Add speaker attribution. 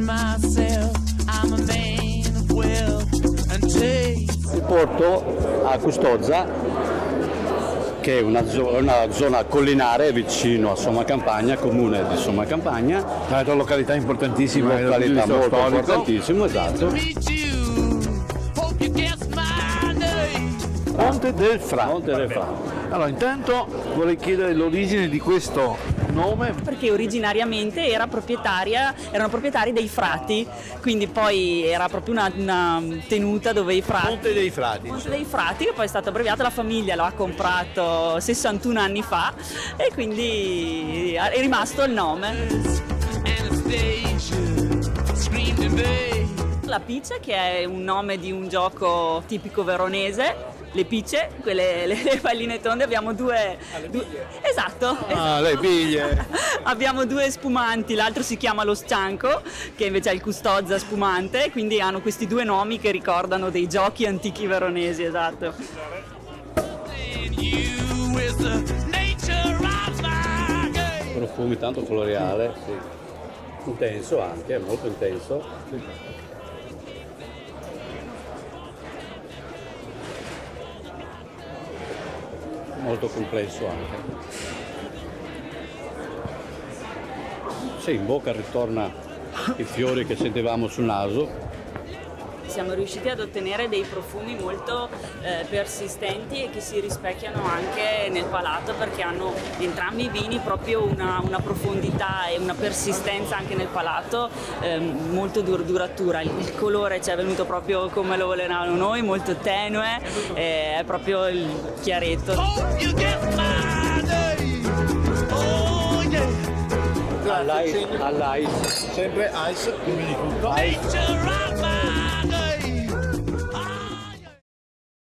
Speaker 1: myself, I'm a man of wealth and taste.
Speaker 2: Vi porto a Custozza, che è una zona collinare vicino a Somma Campagna, comune di Somma Campagna.
Speaker 3: Tra l'altro località importantissima,
Speaker 2: Località molto
Speaker 3: storico.
Speaker 2: importantissimo, esatto.
Speaker 1: Meet you, hope you guessed my name.
Speaker 3: Ponte del Fra.
Speaker 2: Monte del Fra.
Speaker 3: Allora, intanto vorrei chiedere l'origine di questo nome.
Speaker 4: Perché originariamente erano proprietari dei frati, quindi poi era proprio una tenuta dove i frati...
Speaker 3: Ponte dei Frati.
Speaker 4: Ponte dei Frati, che poi è stato abbreviato, la famiglia lo ha comprato 61 anni fa e quindi è rimasto il nome.
Speaker 1: Anastasia screamed in vain.
Speaker 4: La Pice, che è un nome di un gioco tipico veronese. Le picce, quelle le palline tonde, abbiamo due... Esatto,
Speaker 3: Ah, le biglie.
Speaker 4: abbiamo due spumanti, l'altro si chiama lo Scianco, che invece è il Custozza spumante, quindi hanno questi due nomi che ricordano dei giochi antichi veronesi, esatto.
Speaker 1: And you is the nature of my game.
Speaker 2: Profumi tanto floreale, sì. Intenso anche, molto intenso. Molto complesso anche. Sì, in bocca ritorna i fiori che sentivamo sul naso.
Speaker 4: Siamo riusciti ad ottenere dei profumi molto persistenti e che si rispecchiano anche nel palato, perché hanno entrambi i vini proprio una profondità e una persistenza anche nel palato molto duratura. Il colore ci è venuto proprio come lo volevamo noi, molto tenue, è proprio il chiaretto.
Speaker 1: Hope you get my name. Oh yeah.
Speaker 2: All'ice.
Speaker 3: Sempre ice, prima di tutto.
Speaker 1: Nature of